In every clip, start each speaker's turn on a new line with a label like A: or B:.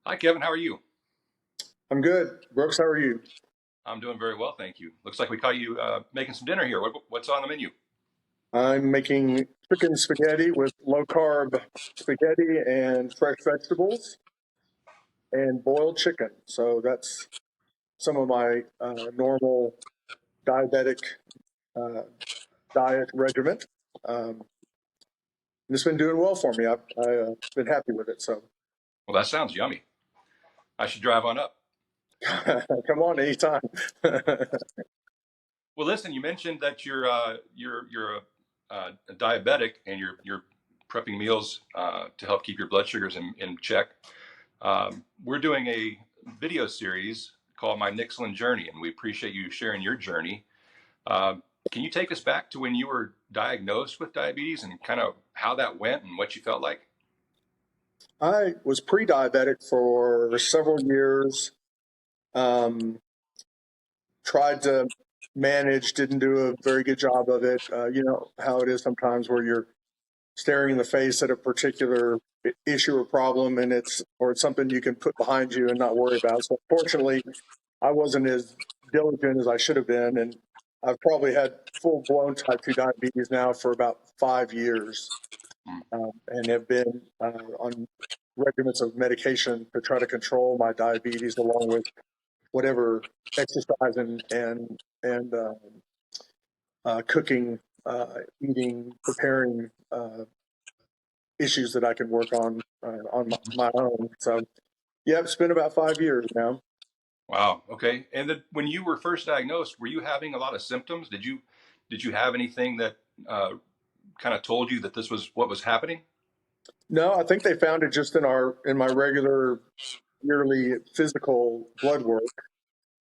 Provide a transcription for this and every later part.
A: Hi, Kevin. How are you?
B: I'm good. Brooks, how are you?
A: I'm doing very well, thank you. Looks like we caught you making some dinner here. What's on the menu?
B: I'm making chicken spaghetti with low carb spaghetti and fresh vegetables and boiled chicken. So that's some of my normal diabetic uh, diet regimen. Um, and it's been doing well for me. I've been happy with it. So
A: Well, that sounds yummy. I should drive on up.
B: come on anytime.
A: Well, listen, you mentioned that you're a diabetic and you're prepping meals to help keep your blood sugars in check. We're doing a video series called My Nixulin Journey, and we appreciate you sharing your journey. Uh, can you take us back to when you were diagnosed with diabetes and kind of how that went and what you felt like?
B: I was pre-diabetic for several years. Um, Tried to manage, didn't do a very good job of it. You know how it is sometimes where you're staring in the face at a particular issue or problem and it's something you can put behind you and not worry about. So fortunately, I wasn't as diligent as I should have been, and I've probably had full blown type 2 diabetes now for about 5 years,
A: Mm.
B: and have been on regimens of medication to try to control my diabetes along with whatever exercise and cooking, eating, preparing issues that I can work on my own. So yeah, it's been about 5 years now.
A: Wow. Okay. And then when you were first diagnosed, were you having a lot of symptoms? Did you have anything that kind of told you that this was what was happening?
B: No, I think they found it just in my regular yearly physical blood work.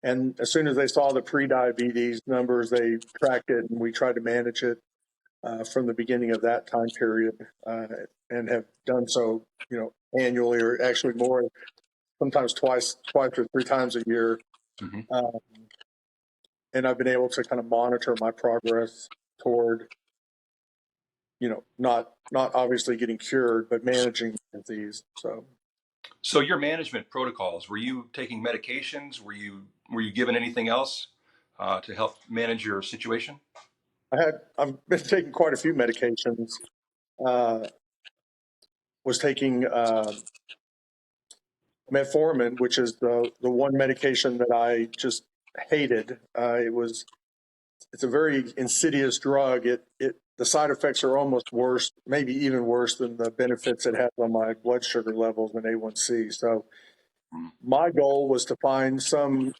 B: And as soon as they saw the pre-diabetes numbers, they tracked it, and we tried to manage it from the beginning of that time period, and have done so, annually, or actually more, sometimes twice or three times a year.
A: Hmm.
B: Um, and I've been able to kind of monitor my progress toward, not obviously getting cured, but managing the disease. So
A: So your management protocols, were you taking medications? Were you given anything else to help manage your situation?
B: I've been taking quite a few medications. Uh, was taking metformin, which is the one medication that I just hated. It's a very insidious drug. The side effects are almost worse, maybe even worse than the benefits it has on my blood sugar levels and A1C. So
A: Mm.
B: my goal was to find some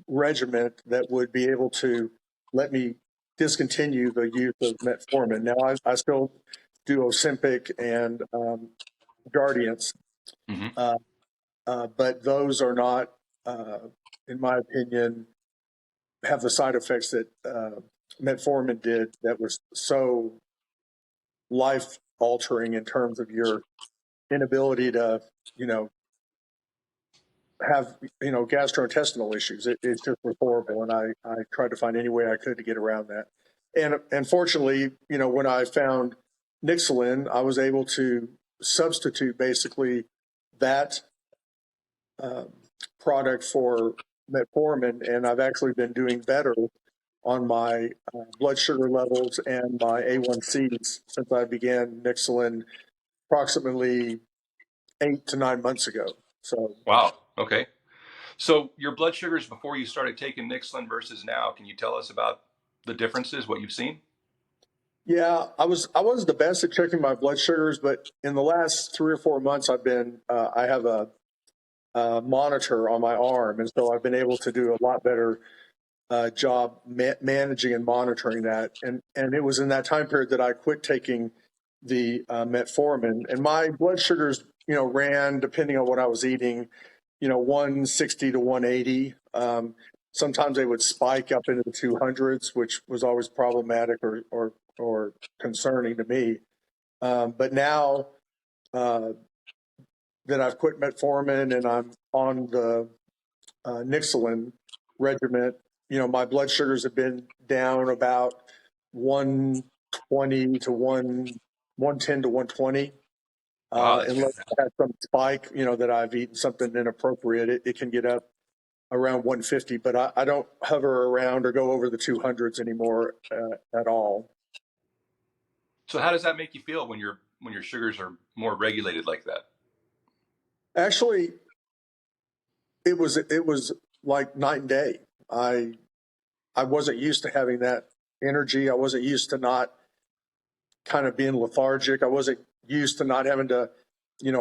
B: regiment that would be able to let me discontinue the use of metformin. Now I still do Ozempic and Jardiance,
A: Hmm.
B: uh, but those are not, uh, in my opinion, have the side effects that metformin did. That was so life altering in terms of your inability to, you know, have gastrointestinal issues. It just was horrible, and I tried to find any way I could to get around that. And fortunately, when I found Nixulin, I was able to substitute basically that um, product for metformin, and I've actually been doing better on my blood sugar levels and my A1Cs since I began Nixulin approximately 8 to 9 months ago. So
A: Wow. Okay. So your blood sugars before you started taking Nixlin versus now, can you tell us about the differences, what you've seen?
B: yeah, I was the best at checking my blood sugars, but in the last 3 or 4 months, I have a monitor on my arm, and so I've been able to do a lot better job managing and monitoring that. And it was in that time period that I quit taking the metformin, and my blood sugars, ran, depending on what I was eating, 160 to 180. Sometimes they would spike up into the 200s, which was always problematic or concerning to me. But now uh, that I've quit metformin and I'm on the Nixulin regimen, my blood sugars have been down about 120 to 110 to 120.
A: Wow, that's
B: Unless
A: fantastic.
B: I had some spike, that I've eaten something inappropriate, it can get up around 150, but I don't hover around or go over the 200s anymore at all.
A: So how does that make you feel when your sugars are more regulated like that?
B: Actually, it was like night and day. I wasn't used to having that energy. I wasn't used to not kind of being lethargic. I wasn't used to not having to,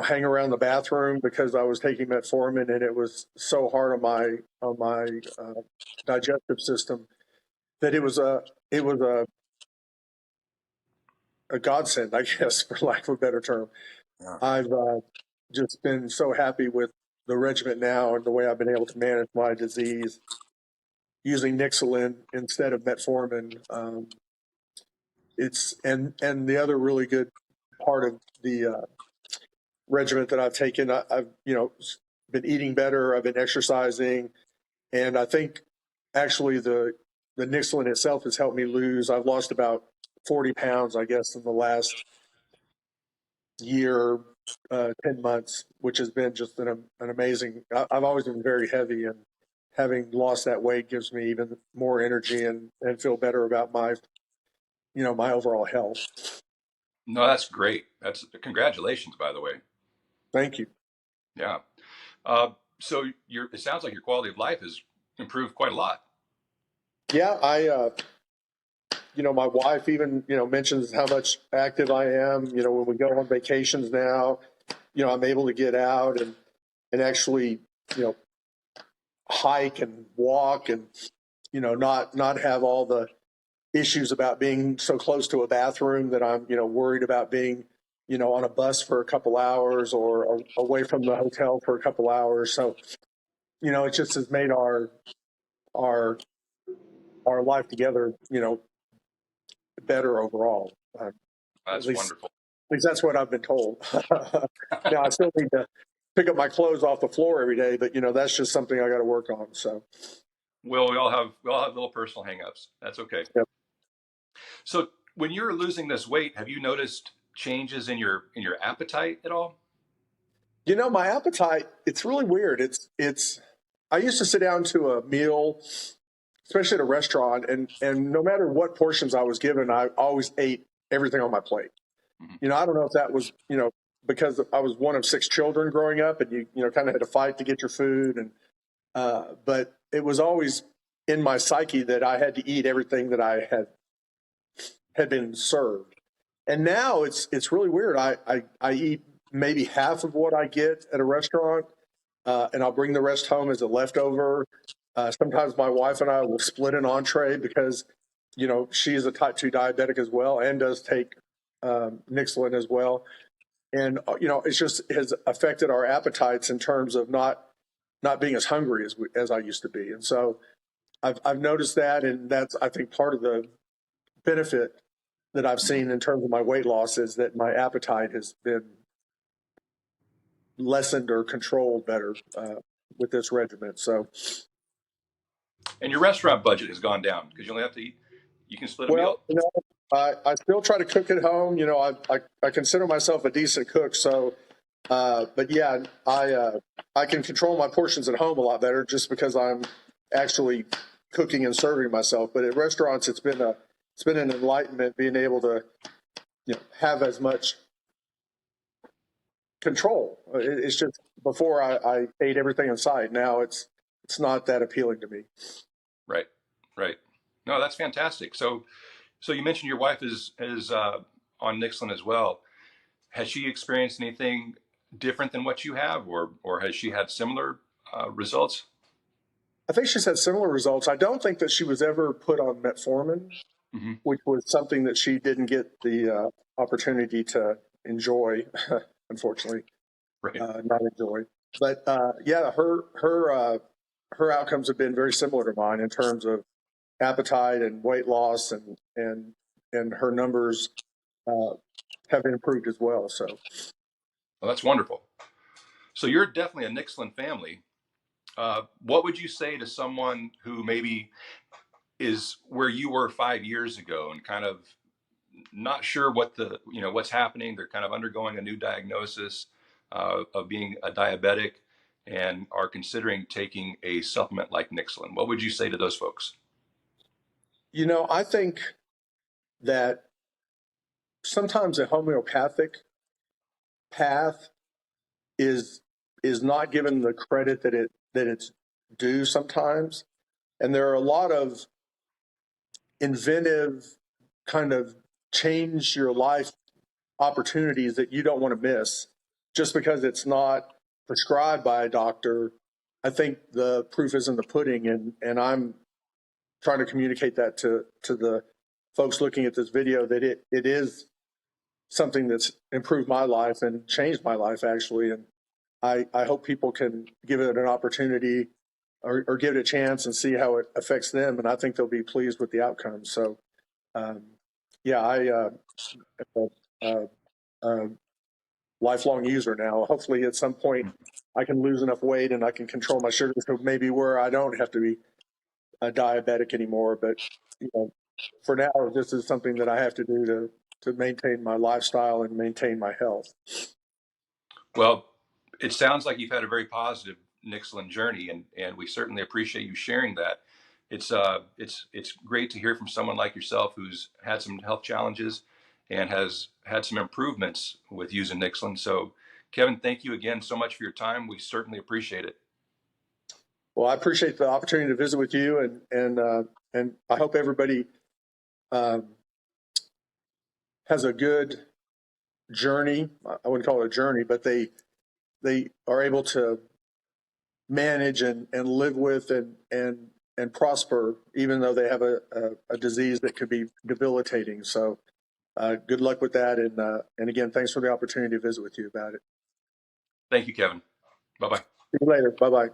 B: hang around the bathroom because I was taking metformin and it was so hard on my digestive system that it was a godsend, I guess, for lack of a better term.
A: Yeah.
B: I've just been so happy with the regimen now and the way I've been able to manage my disease using Nixulin instead of metformin. And the other really good part of the regiment that I've taken, I've been eating better. I've been exercising, and I think actually the Nixulin itself has helped me lose. I've lost about 40 pounds, I guess, in the last year, 10 months, which has been just an amazing. I've always been very heavy, and having lost that weight gives me even more energy and feel better about my overall health.
A: No, that's great. That's congratulations, by the way.
B: Thank you.
A: Yeah. So it sounds like your quality of life has improved quite a lot.
B: Yeah, my wife even, mentions how much active I am. When we go on vacations now, I'm able to get out and actually, hike and walk and, not have all the issues about being so close to a bathroom that I'm, worried about being, on a bus for a couple hours or away from the hotel for a couple hours. So, it just has made our, our life together, better overall. At
A: That's
B: least
A: wonderful.
B: At least that's what I've been told. Now I still need to pick up my clothes off the floor every day, but that's just something I got to work on. So,
A: Well, we all have little personal hangups. That's okay.
B: yep.
A: So when you're losing this weight, have you noticed changes in your appetite at all?
B: My appetite, it's really weird. I used to sit down to a meal, especially at a restaurant, and no matter what portions I was given, I always ate everything on my plate.
A: Mhm.
B: I don't know if that was, because I was one of six children growing up and you kind of had to fight to get your food. But it was always in my psyche that I had to eat everything that I had been served. And now it's really weird. I eat maybe half of what I get at a restaurant, and I'll bring the rest home as a leftover. Sometimes my wife and I will split an entree because she is a type 2 diabetic as well and does take Nixulin as well. And it's just has affected our appetites in terms of not being as hungry as I used to be. And so I've noticed that, and that's I think part of the benefit that I've
A: Mhm.
B: seen in terms of my weight loss is that my appetite has been lessened or controlled better with this regimen. So,
A: And your restaurant budget has gone down because you only have to eat. You can split a
B: well,
A: meal.
B: I still try to cook at home. I consider myself a decent cook. So, but yeah, I can control my portions at home a lot better just because I'm actually cooking and serving myself. But at restaurants, it's been an enlightenment being able to have as much control. It's just before I ate everything in sight. Now it's not that appealing to me.
A: Right. Right. No, that's fantastic. So you mentioned your wife is on Nixlin as well. Has she experienced anything different than what you have, or has she had similar results?
B: I think she's had similar results. I don't think that she was ever put on metformin,
A: Hmm.
B: which was something that she didn't get the opportunity to enjoy, unfortunately,
A: Right.
B: not enjoy. But yeah, her outcomes have been very similar to mine in terms of appetite and weight loss, and her numbers uh, have improved as well. So,
A: Well, that's wonderful. So you're definitely a Nixlin family. What would you say to someone who maybe is where you were 5 years ago and kind of not sure what's happening. They're kind of undergoing a new diagnosis of being a diabetic and are considering taking a supplement like Nixulin. What would you say to those folks?
B: I think that sometimes a homeopathic path is not given the credit that it's due sometimes. And there are a lot of inventive kind of change your life opportunities that you don't want to miss just because it's not prescribed by a doctor. I think the proof is in the pudding, and I'm trying to communicate that to the folks looking at this video that it is something that's improved my life and changed my life actually. And I hope people can give it an opportunity or give it a chance and see how it affects them. And I think they'll be pleased with the outcome. So, yeah, uh, lifelong user now. Hopefully at some point I can lose enough weight and I can control my sugars to maybe where I don't have to be a diabetic anymore. But, for now, this is something that I have to do to maintain my lifestyle and maintain my health.
A: Well, it sounds like you've had a very positive Nixulin journey, and we certainly appreciate you sharing that. It's great to hear from someone like yourself who's had some health challenges and has had some improvements with using Nixulin. So, Kevin, thank you again so much for your time. We certainly appreciate it.
B: Well, I appreciate the opportunity to visit with you, and I hope everybody has a good journey. I wouldn't call it a journey, but they are able to manage and live with and prosper, even though they have a disease that could be debilitating. So, good luck with that, and again, thanks for the opportunity to visit with you about it.
A: Thank you, Kevin. Bye-bye.
B: See you later. Bye-bye.